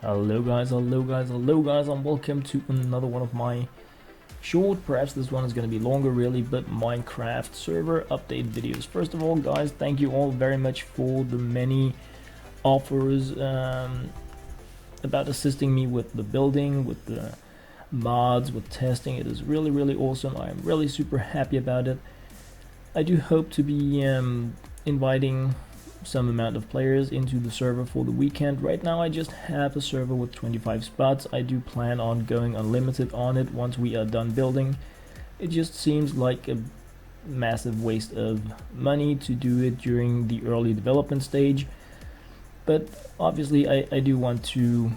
Hello guys, and welcome to another one of my short, perhaps this one is going to be longer really, but Minecraft server update videos. First of all guys, thank you all very much for the many offers about assisting me with the building, with the mods, with testing. It is really awesome. I am really super happy about it. I do hope to be inviting some amount of players into the server for the weekend. Right now I just have a server with 25 spots. I do plan on going unlimited on it once we are done building. It just seems like a massive waste of money to do it during the early development stage, but obviously I do want to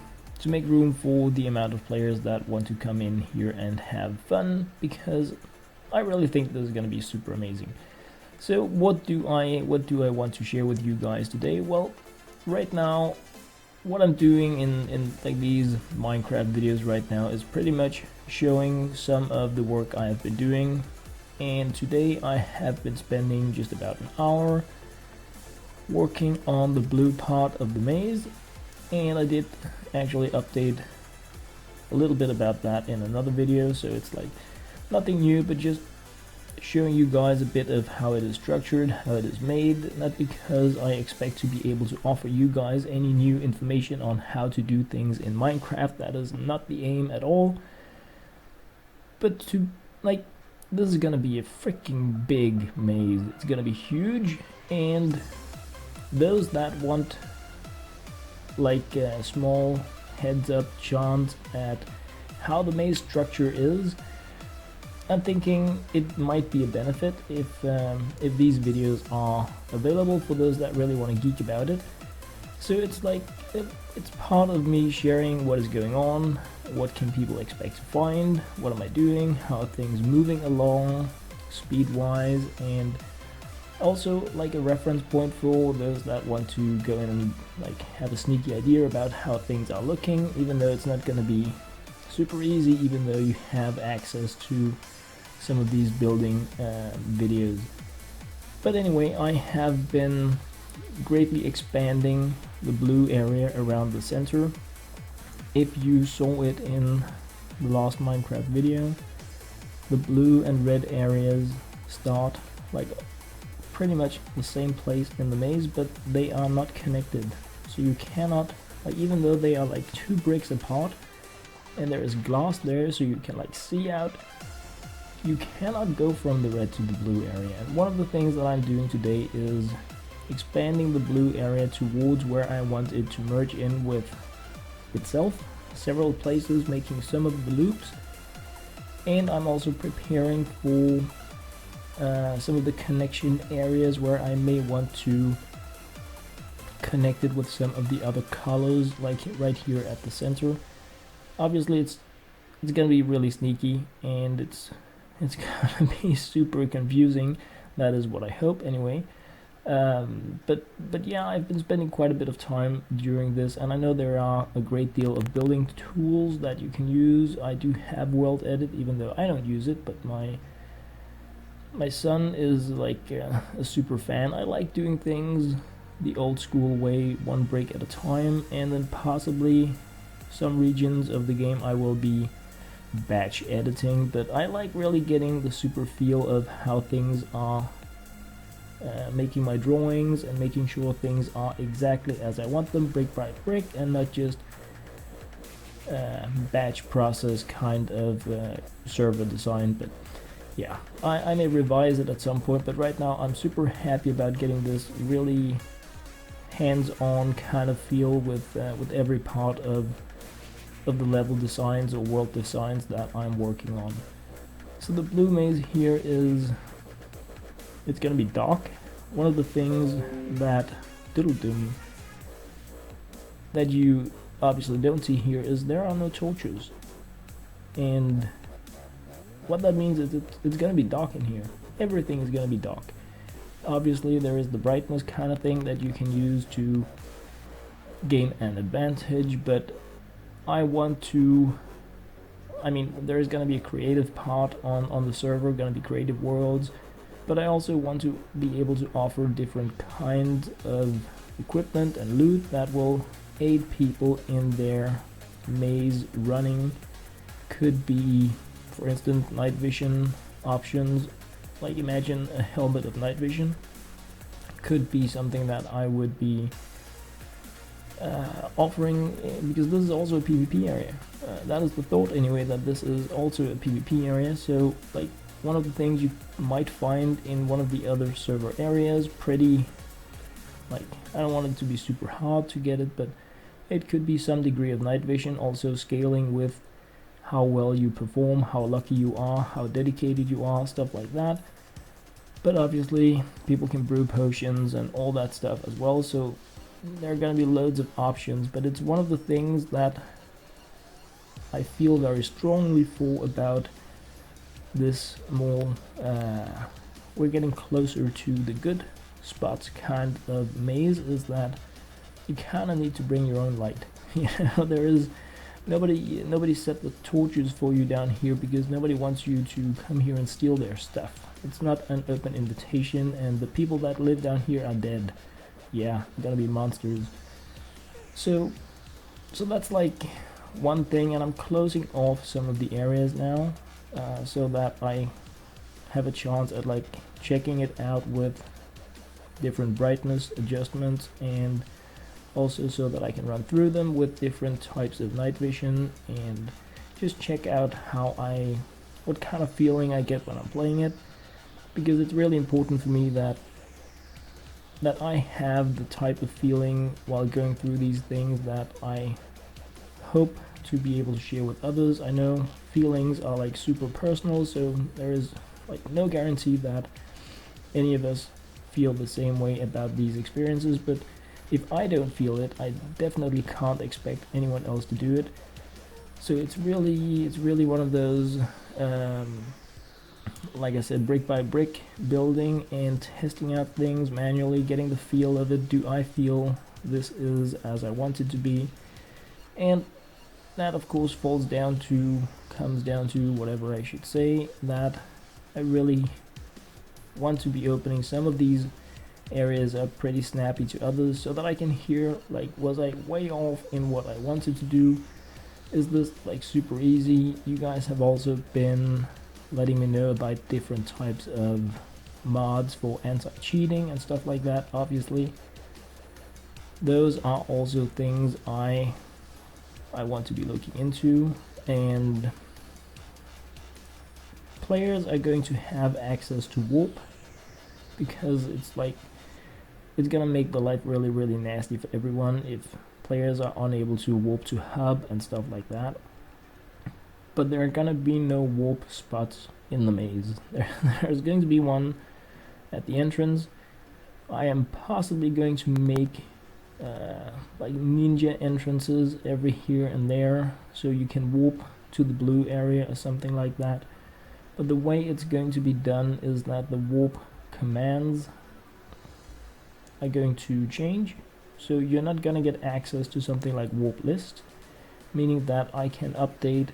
make room for the amount of players that want to come in here and have fun, because I really think this is going to be super amazing. So what do I want to share with you guys today? Well, right now what I'm doing in like these Minecraft videos right now is pretty much showing some of the work I have been doing, and today I have been spending just about an hour working on the blue part of the maze, and I did actually update a little bit about that in another video, so it's like nothing new, but just showing you guys a bit of how it is structured, how it is made. Not because I expect to be able to offer you guys any new information on how to do things in Minecraft, that is not the aim at all, but to like, this is gonna be a freaking big maze. It's gonna be huge, and those that want like a small heads up chance at how the maze structure is, I'm thinking it might be a benefit if these videos are available for those that really want to geek about it. So it's like it's part of me sharing what is going on, what can people expect to find, what am I doing, how are things moving along speed wise, and also like a reference point for those that want to go in and like have a sneaky idea about how things are looking, even though it's not going to be super easy, even though you have access to some of these building videos. But anyway, I have been greatly expanding the blue area around the center. If you saw it in the last Minecraft video, the blue and red areas start like pretty much the same place in the maze, but they are not connected, so you cannot, like, even though they are like 2 bricks apart and there is glass there so you can like see out, you cannot go from the red to the blue area. And one of the things that I'm doing today is expanding the blue area towards where I want it to merge in with itself, several places, making some of the loops, and I'm also preparing for some of the connection areas where I may want to connect it with some of the other colors, like right here at the center. Obviously it's gonna be really sneaky, and it's gonna be super confusing. That is what I hope anyway. But yeah, I've been spending quite a bit of time during this, and I know there are a great deal of building tools that you can use. I do have World Edit, even though I don't use it, but my son is like a super fan. I like doing things the old school way, 1 brick at a time, and then possibly some regions of the game I will be batch editing, but I like really getting the super feel of how things are, making my drawings and making sure things are exactly as I want them, brick by brick, and not just batch process kind of server design. But yeah, I may revise it at some point, but right now I'm super happy about getting this really hands-on kind of feel with every part of the level designs or world designs that I'm working on. So the blue maze here is, it's gonna be dark. One of the things that that you obviously don't see here is there are no torches, and what that means is it's gonna be dark in here. Everything is gonna be dark. Obviously there is the brightness kind of thing that you can use to gain an advantage, but I want to, I mean, there's going to be a creative part on the server, going to be creative worlds, but I also want to be able to offer different kinds of equipment and loot that will 8 people in their maze running. Could be, for instance, night vision options, like imagine a helmet of night vision. Could be something that I would be offering, because this is also a PvP area. That is the thought anyway, that this is also a PvP area. So like one of the things you might find in one of the other server areas, pretty, like, I don't want it to be super hard to get it, but it could be some degree of night vision, also scaling with how well you perform, how lucky you are, how dedicated you are, stuff like that. But obviously people can brew potions and all that stuff as well, so there are going to be loads of options. But it's one of the things that I feel very strongly for about this more we're getting closer to the good spots kind of maze, is that you kind of need to bring your own light. You know, there is nobody set the torches for you down here, because nobody wants you to come here and steal their stuff. It's not an open invitation, and the people that live down here are dead. Yeah, gonna be monsters. So that's like one thing, and I'm closing off some of the areas now, so that I have a chance at like checking it out with different brightness adjustments, and also so that I can run through them with different types of night vision and just check out what kind of feeling I get when I'm playing it, because it's really important for me that I have the type of feeling while going through these things that I hope to be able to share with others. I know feelings are like super personal, so there is like no guarantee that any of us feel the same way about these experiences, but if I don't feel it, I definitely can't expect anyone else to do it. So it's really one of those, like I said, brick by brick building and testing out things manually, getting the feel of it. Do I feel this is as I want it to be? And that of course comes down to whatever I should say, that I really want to be opening some of these areas are pretty snappy to others, so that I can hear, like, was I way off in what I wanted to do? Is this like super easy? You guys have also been letting me know about different types of mods for anti-cheating and stuff like that. Obviously those are also things I want to be looking into, and players are going to have access to warp, because it's like it's gonna make the life really nasty for everyone if players are unable to warp to hub and stuff like that. But there are gonna be no warp spots in the maze. There's going to be one at the entrance. I am possibly going to make like ninja entrances every here and there, so you can warp to the blue area or something like that. But the way it's going to be done is that the warp commands are going to change, so you're not gonna get access to something like warp list, meaning that I can update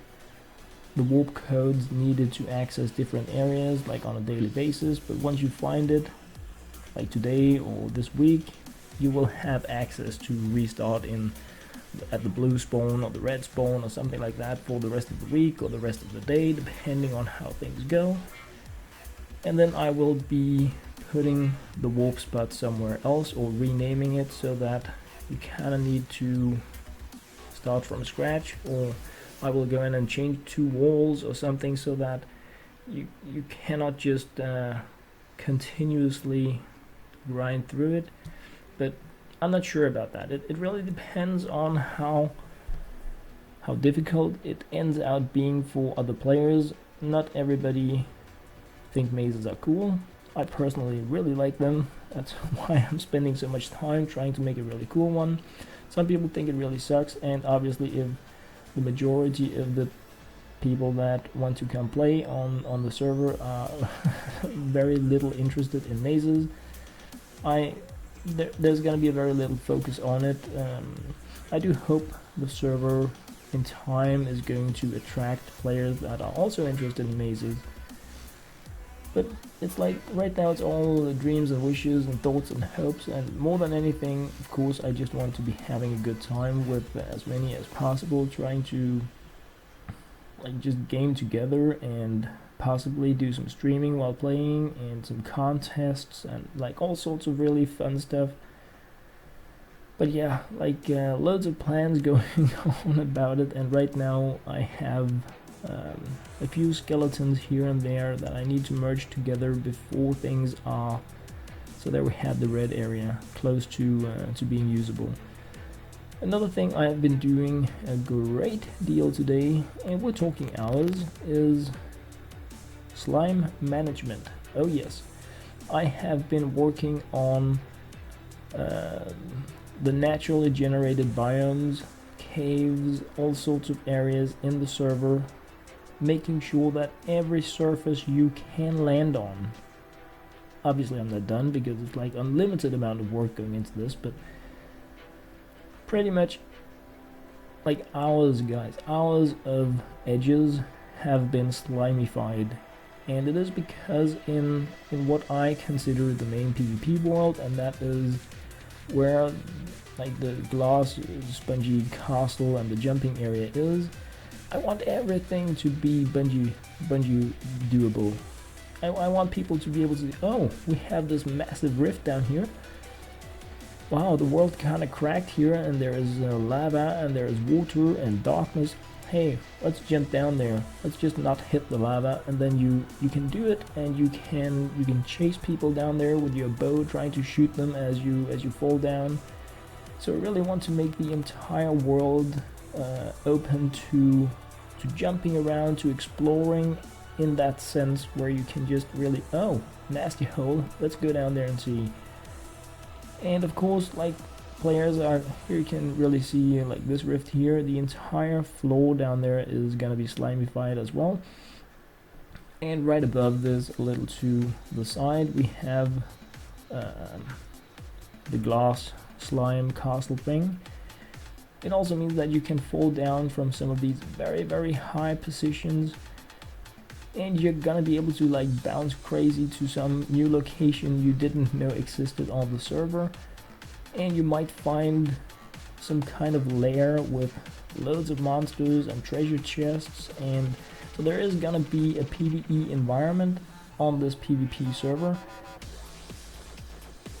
the warp codes needed to access different areas like on a daily basis, but once you find it, like today or this week, you will have access to restart at the blue spawn or the red spawn or something like that for the rest of the week or the rest of the day, depending on how things go. And then I will be putting the warp spot somewhere else or renaming it, so that you kind of need to start from scratch, or I will go in and change 2 walls or something, so that you cannot just continuously grind through it. But I'm not sure about that. It really depends on how difficult it ends out being for other players. Not everybody think mazes are cool. I personally really like them. That's why I'm spending so much time trying to make a really cool one. Some people think it really sucks, and obviously if the majority of the people that want to come play on the server are very little interested in mazes, there's gonna be a very little focus on it. I do hope the server in time is going to attract players that are also interested in mazes. But it's like right now it's all dreams and wishes and thoughts and hopes, and more than anything, of course, I just want to be having a good time with as many as possible, trying to like just game together and possibly do some streaming while playing and some contests and like all sorts of really fun stuff. But yeah, like loads of plans going on about it, and right now I have a few skeletons here and there that I need to merge together before things are. So there we have the red area close to being usable. Another thing I have been doing a great deal today, and we're talking hours, is slime management. Oh yes, I have been working on the naturally generated biomes, caves, all sorts of areas in the server, making sure that every surface you can land on. Obviously I'm not done because it's like unlimited amount of work going into this, but pretty much like hours, guys, hours of edges have been slimified, and it is because in what I consider the main PvP world, and that is where like the glass spongy castle and the jumping area is, I want everything to be bungee doable. I want people to be able to, oh, we have this massive rift down here. Wow, the world kind of cracked here, and there is lava, and there is water and darkness. Hey, let's jump down there. Let's just not hit the lava, and then you can do it, and you can chase people down there with your bow, trying to shoot them as you fall down. So I really want to make the entire world open to jumping around, to exploring in that sense, where you can just really, oh, nasty hole, let's go down there and see. And of course, like players are here, you can really see like this rift here, the entire floor down there is gonna be slimified as well. And right above this, a little to the side, we have the glass slime castle thing. It also means that you can fall down from some of these very high positions, and you're gonna be able to like bounce crazy to some new location you didn't know existed on the server, and you might find some kind of lair with loads of monsters and treasure chests, and so there is gonna be a PvE environment on this PvP server.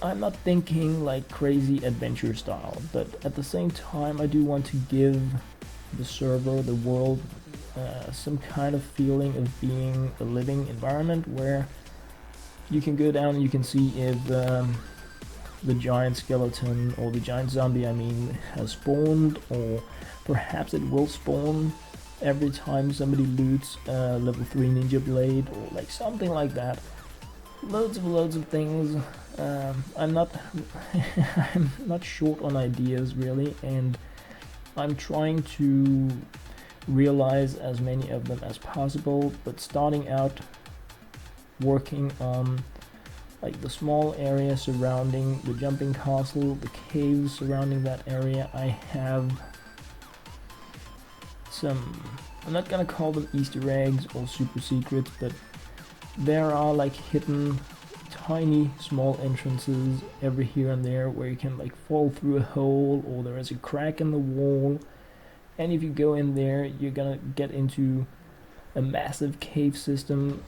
I'm not thinking like crazy adventure style, but at the same time I do want to give the server, the world, some kind of feeling of being a living environment where you can go down and you can see if the giant skeleton or the giant zombie, I mean, has spawned, or perhaps it will spawn every time somebody loots level 3 ninja blade, or like something like that. Loads of things. I'm not I'm not short on ideas really, and I'm trying to realize as many of them as possible, but starting out working on like the small area surrounding the jumping castle, the caves surrounding that area. I have some, I'm not gonna call them Easter eggs or super secrets, but there are like hidden tiny small entrances every here and there where you can like fall through a hole, or there is a crack in the wall, and if you go in there you're gonna get into a massive cave system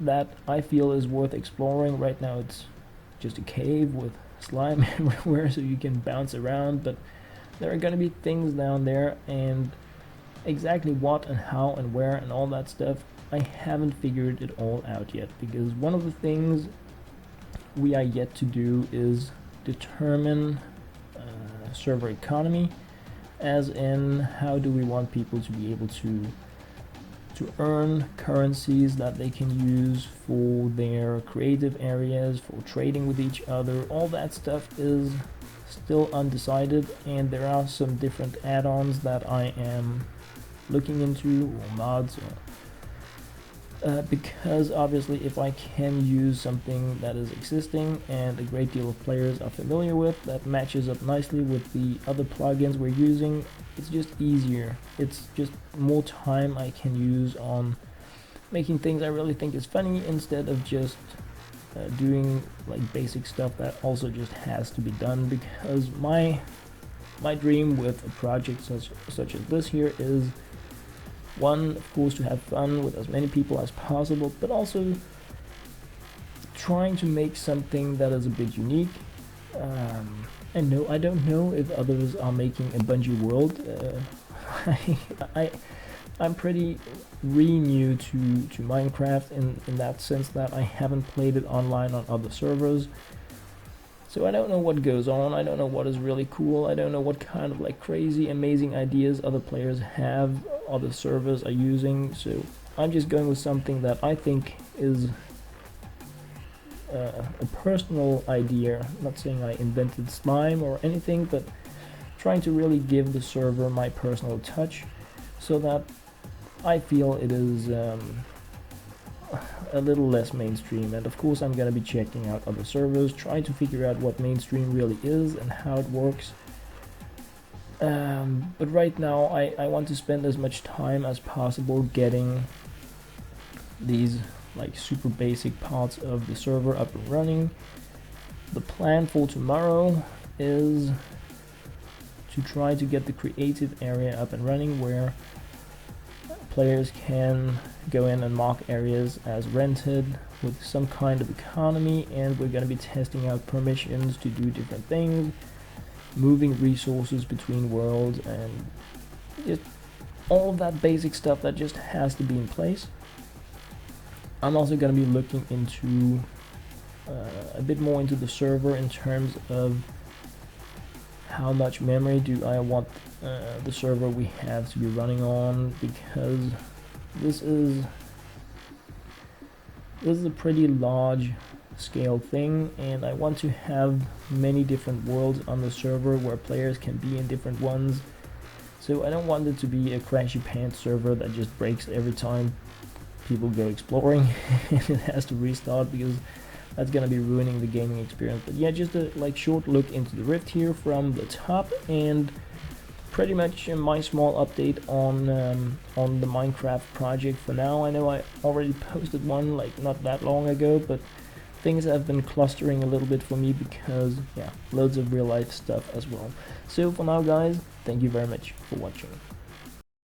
that I feel is worth exploring. Right now it's just a cave with slime everywhere so you can bounce around, but there are gonna be things down there, and exactly what and how and where and all that stuff, I haven't figured it all out yet, because one of the things we are yet to do is determine server economy, as in how do we want people to be able to earn currencies that they can use for their creative areas, for trading with each other. All that stuff is still undecided, and there are some different add-ons that I am looking into, or mods, because obviously if I can use something that is existing and a great deal of players are familiar with, that matches up nicely with the other plugins we're using, it's just easier. It's just more time I can use on making things I really think is funny instead of just doing like basic stuff that also just has to be done, because my dream with a project such as this here is, one, of course, to have fun with as many people as possible, but also trying to make something that is a bit unique. And no, I don't know if others are making a Bungie world. I'm pretty new to Minecraft in that sense that I haven't played it online on other servers. So I don't know what goes on, I don't know what is really cool, I don't know what kind of like crazy amazing ideas other players have, other servers are using, so I'm just going with something that I think is a personal idea. I'm not saying I invented slime or anything, but trying to really give the server my personal touch so that I feel it is a little less mainstream. And of course I'm gonna be checking out other servers, trying to figure out what mainstream really is and how it works. But right now I want to spend as much time as possible getting these like super basic parts of the server up and running. The plan for tomorrow is to try to get the creative area up and running, where players can go in and mark areas as rented with some kind of economy, and we're going to be testing out permissions to do different things, moving resources between worlds, and just all of that basic stuff that just has to be in place. I'm also going to be looking into a bit more into the server in terms of how much memory do I want the server we have to be running on, because this is a pretty large scale thing, and I want to have many different worlds on the server where players can be in different ones. So I don't want it to be a crashy pants server that just breaks every time people go exploring and it has to restart, because that's gonna be ruining the gaming experience. But yeah, just a like short look into the Rift here from the top, and pretty much my small update on the Minecraft project for now. I know I already posted one like not that long ago, but things have been clustering a little bit for me because, yeah, loads of real life stuff as well. So for now guys, thank you very much for watching.